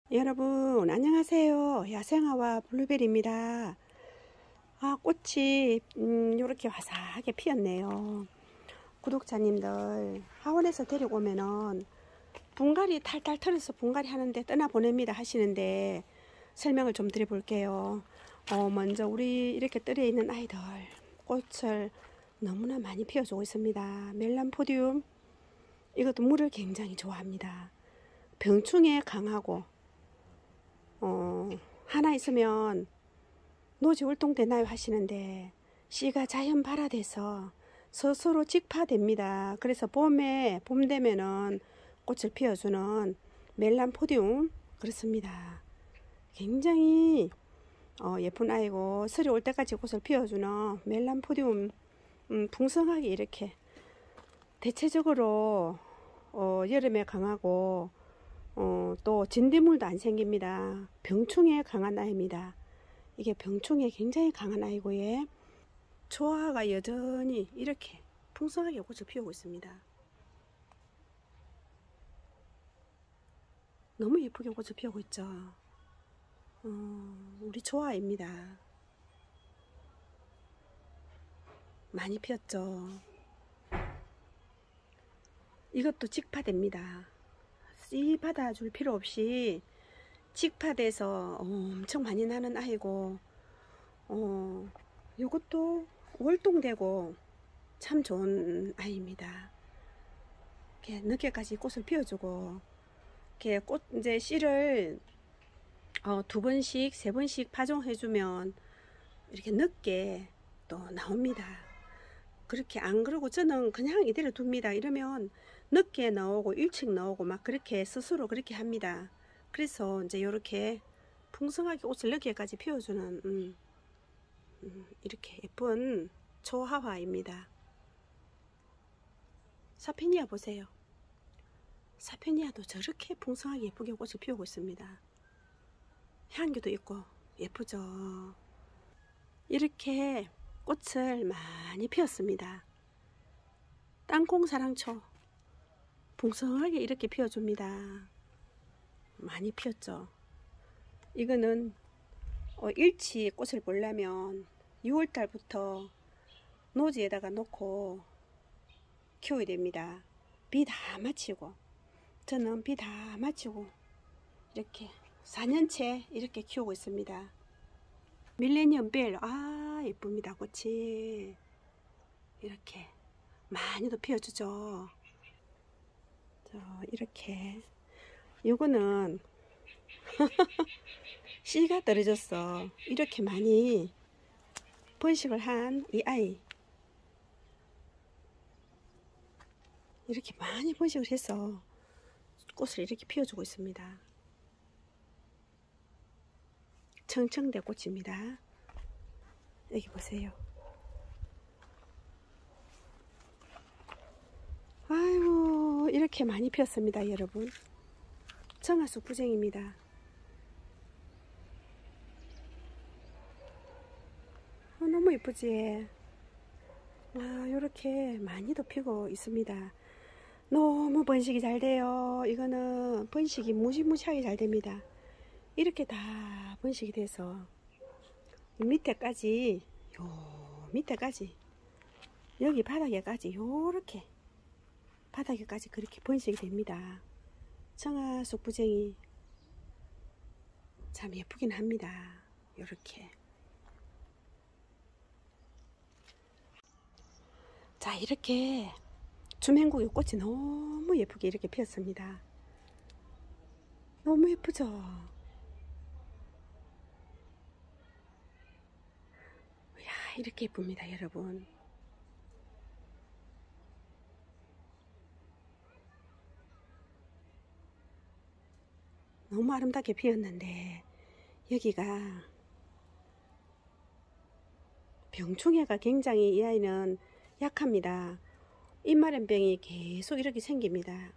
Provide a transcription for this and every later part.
여러분 안녕하세요. 야생화와 블루베리입니다. 꽃이 이렇게 화사하게 피었네요. 구독자님들 하원에서 데리고 오면은 분갈이 탈탈 털어서 분갈이 하는데 떠나보냅니다 하시는데 설명을 좀 드려볼게요. 먼저 우리 이렇게 뜰에 있는 아이들 꽃을 너무나 많이 피워주고 있습니다. 멜란포디움 이것도 물을 굉장히 좋아합니다. 병충해에 강하고 하나 있으면 노지 활동되나요 하시는데 씨가 자연 발화돼서 스스로 직파됩니다. 그래서 봄 되면은 꽃을 피워주는 멜란포디움 그렇습니다. 굉장히 예쁜 아이고 설이 올 때까지 꽃을 피워주는 멜란포디움 풍성하게 이렇게 대체적으로 여름에 강하고 또 진딧물도 안 생깁니다. 병충해에 강한 아이입니다. 이게 병충해에 굉장히 강한 아이고요. 초화가 여전히 이렇게 풍성하게 꽃을 피우고 있습니다. 너무 예쁘게 꽃을 피우고 있죠. 우리 초화입니다. 많이 피었죠. 이것도 직파됩니다. 씨 받아줄 필요 없이 직파돼서 엄청 많이 나는 아이고 이것도 월동되고 참 좋은 아이입니다. 이렇게 늦게까지 꽃을 피워주고 이렇게 꽃 이제 씨를 2번씩 3번씩 파종해주면 이렇게 늦게 또 나옵니다. 그렇게 안 그러고 저는 그냥 이대로 둡니다. 이러면 늦게 나오고 일찍 나오고 막 그렇게 스스로 그렇게 합니다. 그래서 이제 이렇게 풍성하게 꽃을 늦게까지 피워주는 이렇게 예쁜 초하화입니다. 사페니아 보세요. 사페니아도 저렇게 풍성하게 예쁘게 꽃을 피우고 있습니다. 향기도 있고 예쁘죠. 이렇게 꽃을 많이 피웠습니다. 땅콩사랑초 풍성하게 이렇게 피워줍니다. 많이 피웠죠. 이거는 일치 꽃을 보려면 6월달부터 노지에다가 놓고 키워야 됩니다. 비 다 마치고 저는 비 다 마치고 이렇게 4년째 이렇게 키우고 있습니다. 밀레니엄 벨 예쁩니다. 꽃이 이렇게 많이도 피워주죠. 이렇게 요거는 씨가 떨어졌어. 이렇게 많이 번식을 한 이 아이 이렇게 많이 번식을 해서 꽃을 이렇게 피워주고 있습니다. 청청대 꽃입니다. 여기 보세요. 아이고 이렇게 많이 피었습니다. 여러분 청아쑥 부쟁입니다. 너무 예쁘지? 이렇게 많이도 피고 있습니다. 너무 번식이 잘 돼요. 이거는 번식이 무지무지하게 잘 됩니다. 이렇게 다 번식이 돼서 밑에까지 밑에까지 여기 바닥에까지 요렇게 바닥에까지 그렇게 번식이 됩니다. 청아쑥 부쟁이 참 예쁘긴 합니다. 요렇게 자 이렇게 주맹국의 꽃이 너무 예쁘게 이렇게 피었습니다. 너무 예쁘죠? 이야 이렇게 예쁩니다. 여러분 너무 아름답게 피었는데 여기가 병충해가 굉장히 이 아이는 약합니다. 입마름병이 계속 이렇게 생깁니다.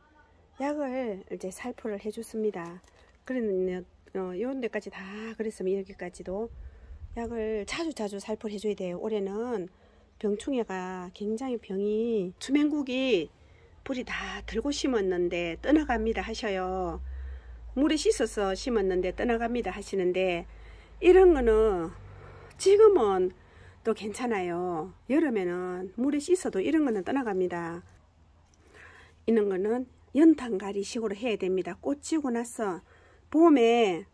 약을 이제 살포를 해줬습니다. 그러면 이런 데까지 다 그랬으면 여기까지도 약을 자주 살포를 해줘야 돼요. 올해는 병충해가 굉장히 병이 투명국이 뿌리 다 들고 심었는데 떠나갑니다 하셔요. 물에 씻어서 심었는데 떠나갑니다 하시는데, 이런 거는 지금은 또 괜찮아요. 여름에는 물에 씻어도 이런 거는 떠나갑니다. 이런 거는 연탄가리 식으로 해야 됩니다. 꽃 지고 나서 봄에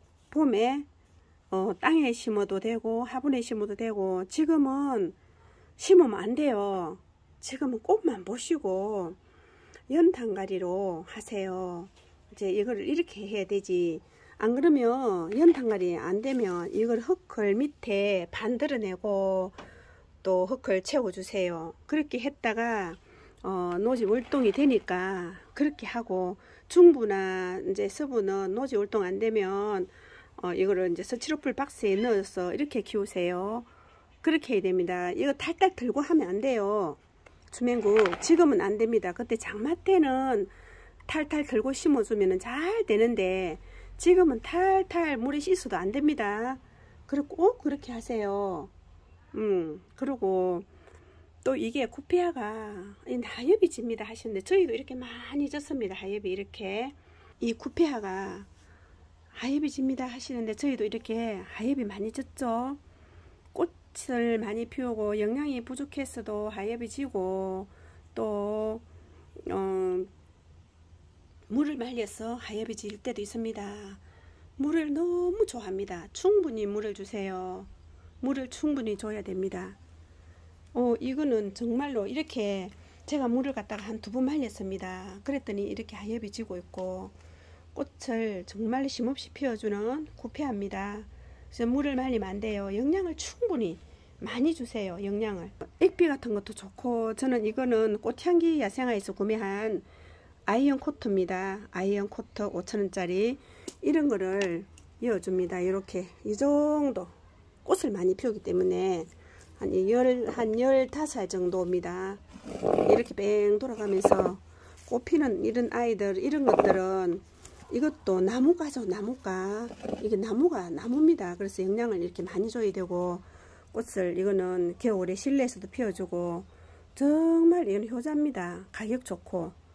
땅에 심어도 되고 화분에 심어도 되고, 지금은 심으면 안 돼요. 지금은 꽃만 보시고 연탄가리로 하세요. 이제 이거를 이렇게 해야 되지. 안 그러면 연탄가리 안 되면 이걸 흙을 밑에 반드러내고 또 흙을 채워주세요. 그렇게 했다가 노지 월동이 되니까 그렇게 하고, 중부나 이제 서부는 노지 월동 안 되면 이거를 이제 스티로폴 박스에 넣어서 이렇게 키우세요. 그렇게 해야 됩니다. 이거 탈탈 들고 하면 안 돼요. 주맹국 지금은 안 됩니다. 그때 장마 때는 탈탈 들고 심어주면 잘 되는데, 지금은 탈탈 물에 씻어도 안 됩니다. 그리고 꼭 그렇게 하세요. 그리고 또 이게 구피아가 하엽이 집니다 하시는데, 저희도 이렇게 많이 졌습니다. 하엽이 이렇게. 이 구피아가 하엽이 집니다 하시는데, 저희도 이렇게 하엽이 많이 졌죠. 꽃을 많이 피우고 영양이 부족했어도 하엽이 지고, 또 물을 말려서 하엽이 질 때도 있습니다. 물을 너무 좋아합니다. 충분히 물을 주세요. 물을 충분히 줘야 됩니다. 이거는 정말로 이렇게 제가 물을 갖다가 한 2번 말렸습니다. 그랬더니 이렇게 하엽이 지고 있고, 꽃을 정말 쉼없이 피워주는 구피아입니다. 그래서 물을 말리면 안 돼요. 영양을 충분히 많이 주세요. 영양을. 액비 같은 것도 좋고, 저는 이거는 꽃향기 야생화에서 구매한 아이언 코트입니다. 아이언 코트 5,000원짜리. 이런 거를 이어줍니다. 이렇게 이 정도 꽃을 많이 피우기 때문에 한 15알 정도입니다. 이렇게 뺑 돌아가면서 꽃 피는 이런 아이들, 이런 것들은 이것도 나무가죠. 나무가. 이게 나무입니다. 그래서 영양을 이렇게 많이 줘야 되고, 꽃을 이거는 겨울에 실내에서도 피워주고, 정말 이건 효자입니다. 가격 좋고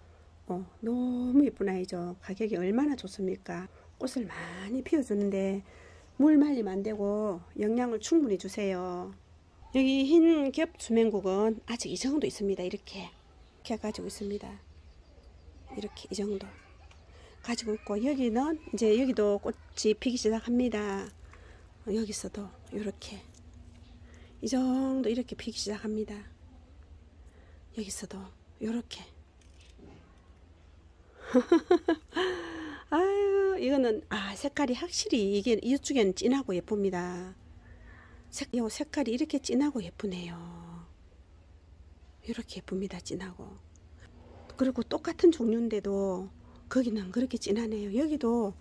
너무 예쁜 아이죠. 가격이 얼마나 좋습니까? 꽃을 많이 피워주는데 물 말리면 안 되고 영양을 충분히 주세요. 여기 흰 겹 주맹국은 아직 이 정도 있습니다. 이렇게 가지고 있습니다. 이렇게 이 정도 가지고 있고, 여기는 이제 여기도 꽃이 피기 시작합니다. 여기서도 이렇게 이 정도 이렇게 피기 시작합니다. 여기서도 이렇게. 아유, 이거는 색깔이 확실히 이게 이쪽에는 진하고 예쁩니다. 요 색깔이 이렇게 진하고 예쁘네요. 이렇게 예쁩니다. 진하고. 그리고 똑같은 종류인데도 거기는 그렇게 진하네요. 여기도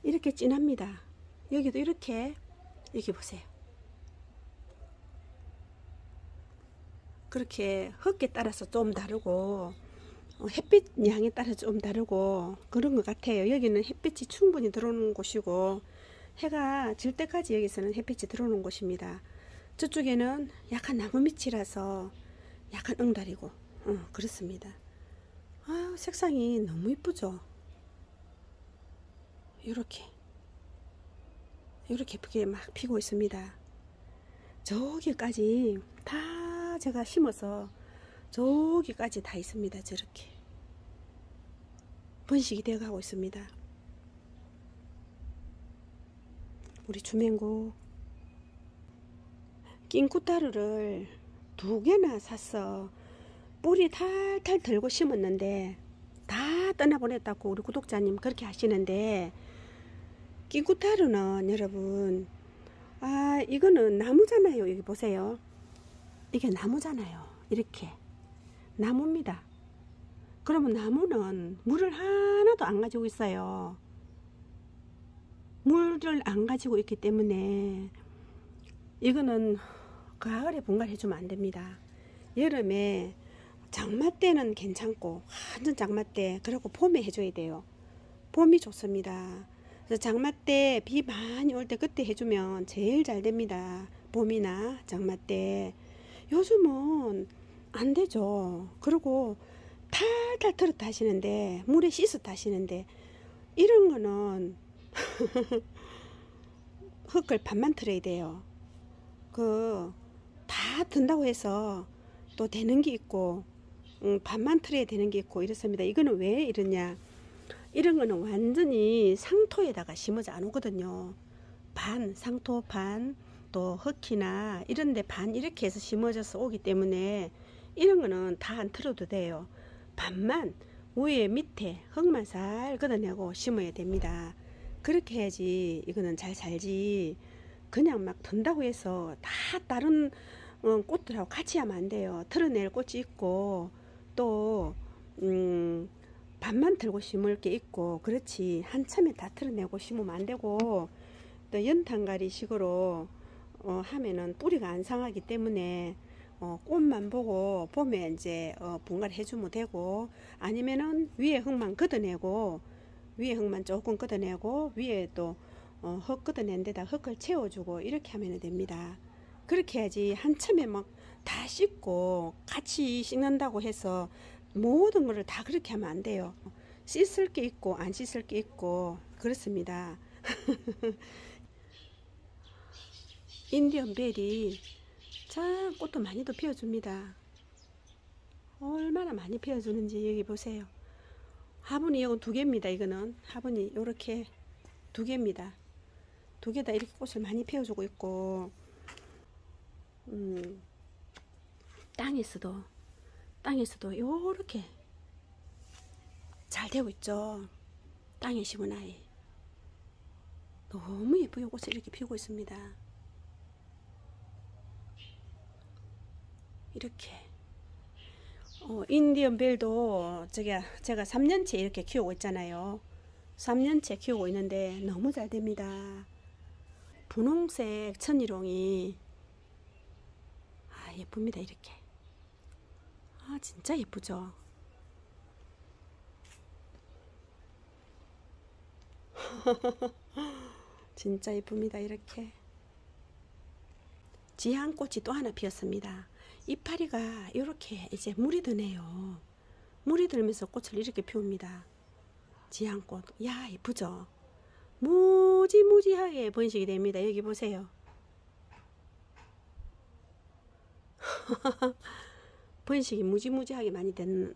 이렇게 진합니다. 여기도 이렇게, 여기 보세요. 그렇게 흙에 따라서 좀 다르고 햇빛 양에 따라 좀 다르고 그런 것 같아요. 여기는 햇빛이 충분히 들어오는 곳이고, 해가 질 때까지 여기서는 햇빛이 들어오는 곳입니다. 저쪽에는 약간 나무 밑이라서 약간 응달이고 그렇습니다. 색상이 너무 이쁘죠. 이렇게 예쁘게 막 피고 있습니다. 저기까지 다 제가 심어서 저기까지 다 있습니다. 저렇게 번식이 되어 가고 있습니다. 우리 주맹국 낑꾸따르를 2개나 사서 뿌리 탈탈 들고 심었는데 다 떠나보냈다고 우리 구독자님 그렇게 하시는데, 낑꾸따르는 여러분 이거는 나무잖아요. 여기 보세요. 이게 나무잖아요. 이렇게 나무입니다. 그러면 나무는 물을 하나도 안 가지고 있어요. 물을 안 가지고 있기 때문에 이거는 가을에 분갈이 해주면 안 됩니다. 여름에 장마 때는 괜찮고, 완전 장마 때, 그리고 봄에 해줘야 돼요. 봄이 좋습니다. 그래서 장마 때 비 많이 올 때 그때 해주면 제일 잘 됩니다. 봄이나 장마 때. 요즘은 안 되죠. 그리고 탈탈 털었다 하시는데, 물에 씻었다 하시는데, 이런 거는 흙을 반만 틀어야 돼요. 다 든다고 해서 또 되는 게 있고, 반만 틀어야 되는 게 있고 이렇습니다. 이거는 왜 이러냐, 이런 거는 완전히 상토에다가 심어져 안 오거든요. 반, 상토 반, 또 흙이나 이런 데 반 이렇게 해서 심어져서 오기 때문에 이런 거는 다 안 틀어도 돼요. 반만 위에 밑에 흙만 살 걷어내고 심어야 됩니다. 그렇게 해야지 이거는 잘 살지, 그냥 막 든다고 해서 다 다른 꽃들하고 같이 하면 안 돼요. 틀어낼 꽃이 있고 또 반만 틀고 심을 게 있고, 그렇지 한참에 다 틀어내고 심으면 안 되고, 또 연탄가리 식으로 하면은 뿌리가 안 상하기 때문에 꽃만 보고 봄에 이제 분갈이 해주면 되고, 아니면은 위에 흙만 걷어내고, 위에 흙만 조금 걷어내고 위에 또 흙 걷어낸 데다 흙을 채워주고 이렇게 하면 됩니다. 그렇게 해야지 한참에 막 다 씻고 같이 씻는다고 해서 모든 거를 다 그렇게 하면 안 돼요. 씻을 게 있고 안 씻을 게 있고 그렇습니다. 인디언 벨이 참 꽃도 많이도 피워줍니다. 얼마나 많이 피워주는지 여기 보세요. 화분이 이건 2개입니다. 이거는 화분이 요렇게 2개입니다. 2개 다 이렇게 꽃을 많이 피워주고 있고, 땅에서도 요렇게 잘 되고 있죠. 땅에 심은 아이 너무 예쁘게 꽃을 이렇게 피우고 있습니다. 이렇게 인디언 벨도 제가 3년째 이렇게 키우고 있잖아요. 3년째 키우고 있는데 너무 잘 됩니다. 분홍색 천일홍이 예쁩니다. 이렇게 진짜 예쁘죠. 진짜 예쁩니다. 이렇게 지향꽃이 또 하나 피었습니다. 이파리가 이렇게 이제 물이 드네요. 물이 들면서 꽃을 이렇게 피웁니다. 지향꽃, 야 예쁘죠. 무지무지하게 번식이 됩니다. 여기 보세요. 번식이 무지무지하게 많이 되는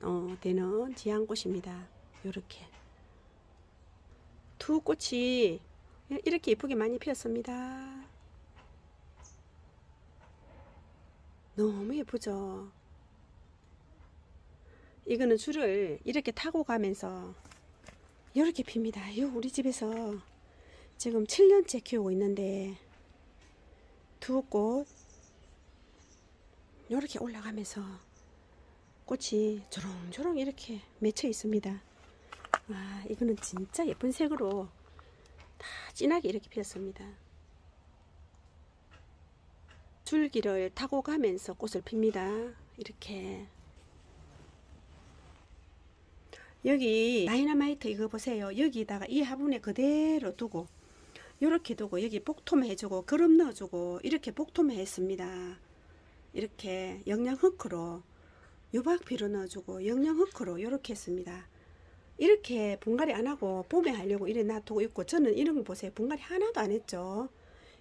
지향꽃입니다. 이렇게 2 꽃이 이렇게 예쁘게 많이 피었습니다. 너무 예쁘죠. 이거는 줄을 이렇게 타고 가면서 이렇게 핍니다. 우리 집에서 지금 7년째 키우고 있는데 2 꽃 이렇게 올라가면서 꽃이 조롱조롱 이렇게 맺혀 있습니다. 이거는 진짜 예쁜 색으로 다 진하게 이렇게 피었습니다. 줄기를 타고 가면서 꽃을 핍니다. 이렇게 여기 다이너마이트 이거 보세요. 여기다가 이 화분에 그대로 두고 이렇게 두고 여기 복토매 해주고 그름 넣어주고 이렇게 복토매 했습니다. 이렇게 영양 흙으로 유박비료 넣어주고 영양 흙으로 이렇게 했습니다. 이렇게 분갈이 안하고 봄에 하려고 이래 놔두고 있고, 저는 이런 거 보세요. 분갈이 하나도 안 했죠.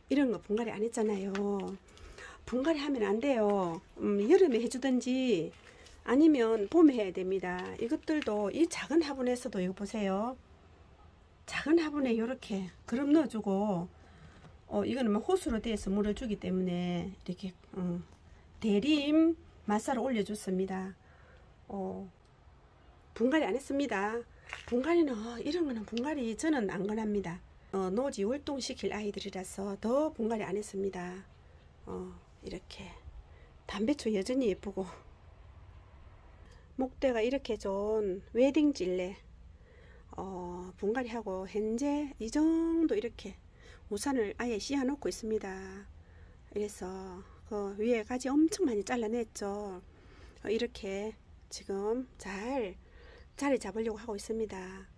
이런 거 분갈이 안 했잖아요. 분갈이 하면 안 돼요. 여름에 해주든지 아니면 봄에 해야 됩니다. 이것들도 이 작은 화분에서도 이거 보세요. 작은 화분에 이렇게 그럼 넣어주고, 이거는 뭐 호수로 돼서 물을 주기 때문에 이렇게 대림 마사를 올려줬습니다. 분갈이 안 했습니다. 분갈이는 이런 거는 분갈이 저는 안 권합니다. 노지 활동시킬 아이들이라서 더 분갈이 안 했습니다. 이렇게 담배초 여전히 예쁘고, 목대가 이렇게 좋은 웨딩 찔레 분갈이하고 현재 이 정도 이렇게 우산을 아예 씌워 놓고 있습니다. 그래서 그 위에 가지 엄청 많이 잘라냈죠. 이렇게 지금 잘 자리 잡으려고 하고 있습니다.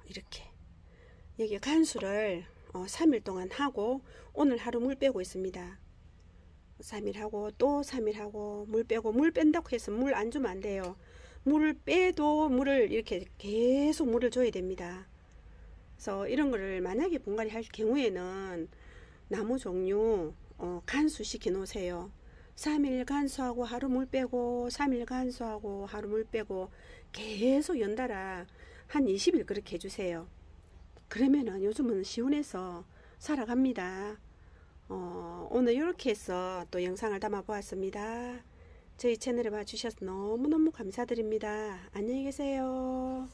이렇게 여기 간수를 3일 동안 하고 오늘 하루 물 빼고 있습니다. 3일 하고 또 3일 하고 물 빼고, 물 뺀다고 해서 물 안 주면 안 돼요. 물을 빼도 물을 이렇게 계속 물을 줘야 됩니다. 그래서 이런 거를 만약에 분갈이 할 경우에는 나무 종류 간수시켜 놓으세요. 3일 간수하고 하루 물 빼고 3일 간수하고 하루 물 빼고 계속 연달아 한 20일 그렇게 해주세요. 그러면은 요즘은 시원해서 살아갑니다. 오늘 이렇게 해서 또 영상을 담아 보았습니다. 저희 채널에 봐주셔서 너무너무 감사드립니다. 안녕히 계세요.